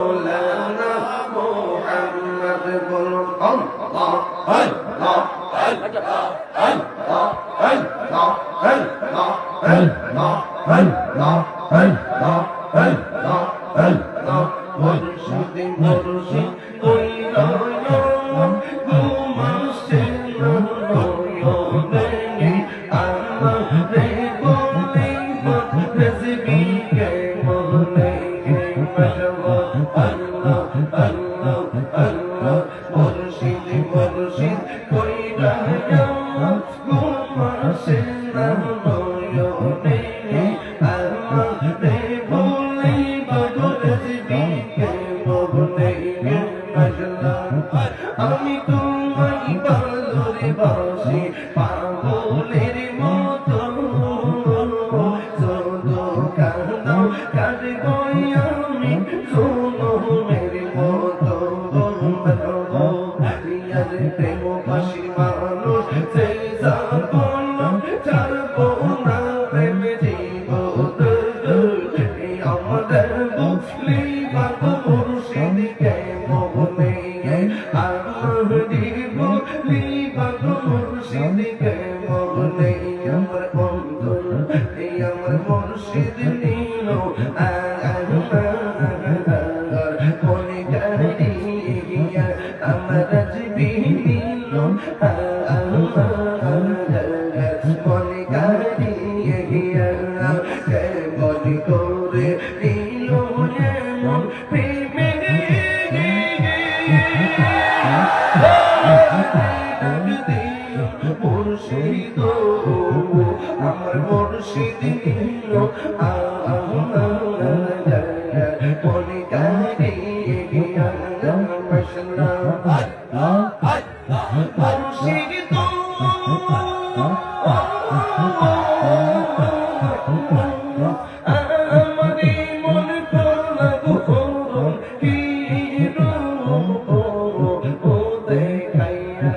مولانا محمد بلو الله الله الله الله الله الله الله الله الله الله مرشد مرشد কইলা ঘুমাসে না নয়নে আমারে বলে রেজবি কে মনে মাশাআল্লাহ আল্লাহ আল্লাহ আল্লাহ মুর্শিদ মুর্শিদ কইলা ঘুমাসে না নয়নে আমারে বলে রেজবি কে মনে আমি তোমায় ভালোরে বাসি পাগলের মতো শুধু কাঁদাও কাঁদবো আমি সোমের মতো ইয়ার প্রেম বাসি মানুষ সেই যাবো ছাড়বো না প্রেম জীবন আমাদের বুঝলি বাবু মুর্শিদকে মনে আমার বন্ধু আমার মুর্শিদ নীল মনে গাড়িয়া আমার রাজবি নীল মনে গাড়িয়া মনে করে নীল এমন প্রেমে মুর্শিদ আমার মুর্শিদ নীল মনে গাড়িয়া মুর্শিদ আমারে মন করলা গো কি রূপ ও দেখাইয়া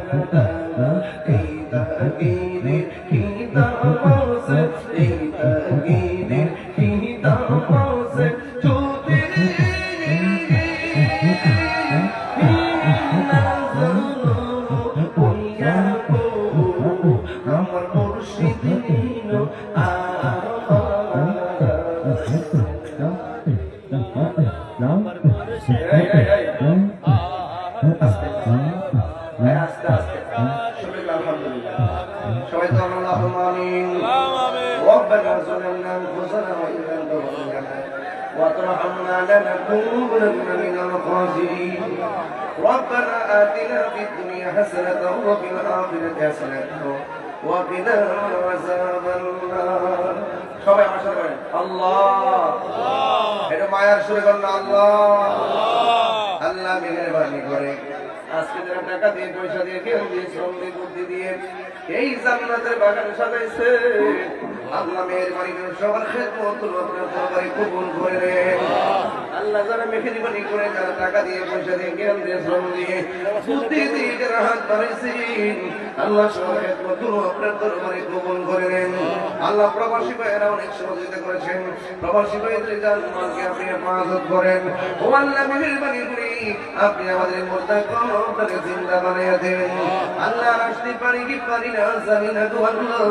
এই তাগিরে কি দামাস এই তাগিরে কি দামাস চোদে আমার মুর্শিদ নীল সবাই তো আল্লাহুম্মা আমিন ربنا ظلمنا انفسنا وان لم تغفر لنا وترحمنا لنكونن من الخاسرين ربنا آتنا في الدنيا حسنة وفي الآخرة حسنة وقنا عذاب النار সবাই আমার সাথে বলেন আল্লাহ এটা মায়ার সুরে বলেন আল্লাহ আল্লাহ মেহেরবানি করে আজকে যারা টাকা দিয়ে পয়সা দিয়ে কেউ দিয়ে শ্রম দিয়ে বুদ্ধি দিয়ে এই জান্নাতের বাগান সাজাইছে আল্লাহ মেহেরবানি করে সবার খেদমত আপনার দরবারে কবুল করে নেন আল্লাহ যারা মেহেরবানি করে যারা টাকা দিয়ে পয়সা দিয়ে জ্ঞান দিয়ে শ্রম দিয়ে বুদ্ধি দিয়ে যারা হাত বাড়াইছেন আল্লাহ সবার খেদমত আপনার দরবারে কবুল করে নেন আল্লাহ প্রবাসী ভাইয়েরা অনেক সহযোগিতা করেছেন প্রবাসী ভাইদের জানমালকে আপনি হেফাজত করেন ও আল্লাহ মেহেরবানি করে আপনি আমাদের মুর্দা কবরটাকে জিন্দা বানাইয়া দেন আল্লাহ আসতে পারি কি পারি না জানি না গো আল্লাহ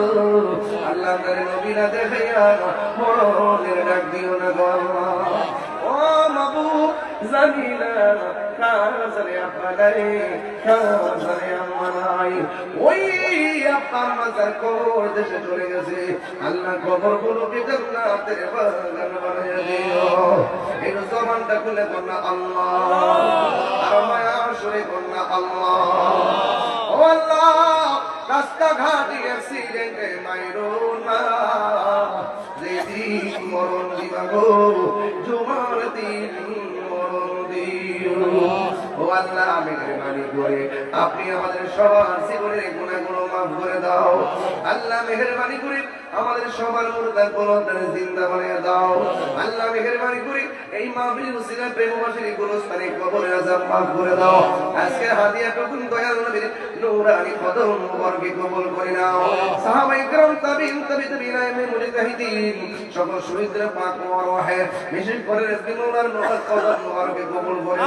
আল্লাহ আপনার নবীরা দেখাইয়া মরণের ডাক দিও না গো আল্লাহ ও মাবুদ জানি না কার জানে আপনারে কার জানে আমানাই ওই আপনার মাজার কবর দেশে চলে গেছে আল্লাহ কবরগুলোকে জান্নাতের বাগান বানাইয়া দিও এই জবানটা খুলে বলনা আল্লাহ আর মায়া সুরে বলনা আল্লাহ ও আল্লাহ রাস্তাঘাটে অ্যাক্সিডেন্টে মাইরো না যেদিন মরণ দিবা গো জুমার দিন মরণ দিও ও আল্লাহ মেহেরবানি করে আপনি আমাদের সবার জীবনের গুনাহগুলো মাফ করে দাও আল্লাহ মেহেরবানি করে আমাদের সবার মুর্দা কলবটারে জিন্দা বানিয়ে দাও আল্লাহ মেহেরবানি করে এই মাহফিল উসিলা প্রেমবাসীর গুরুস্থানে কবরের আযাব মাফ করে দাও আজকে হাদিয়া টুকুন দয়াল নবীর নূরানি কদম মুবারকে কবুল করে নাও সাহাবায়ে کرام তাবিঈন তাবিঈন আইমে মুজাহিদিন সকল শহীদদের পাক ওয়ারওয়াহে বিশেষ করে নূরার কদম মুবারকে কবুল করে